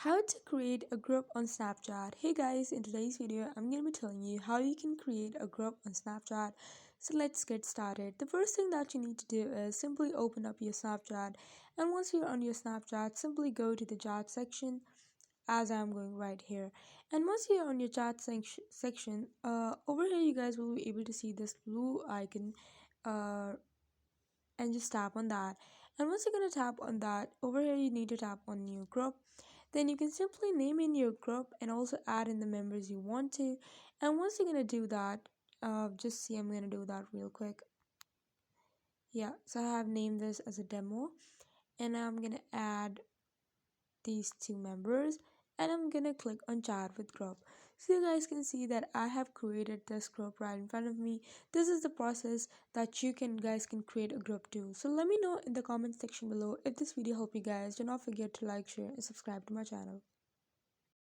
How to create a group on Snapchat. Hey guys, in today's video, I'm going to be telling you how you can create a group on Snapchat. So let's get started. The first thing that you need to do is simply open up your Snapchat. And once you're on your Snapchat, simply go to the chat section as I'm going right here. And once you're on your chat section, over here you guys will be able to see this blue icon. Uh, and just tap on that, and once you're going to tap on that, over here you need to tap on new group. Then you can simply name in your group and also add in the members you want to. And once you're going to do that, just see, I'm going to do that real quick. Yeah, so I have named this as a demo, and I'm going to add these two members, and I'm gonna click on chat with group. So you guys can see that I have created this group right in front of me. This is the process that you guys can create a group too. So let me know in the comment section below if this video helped you guys. Do not forget to like, share and subscribe to my channel.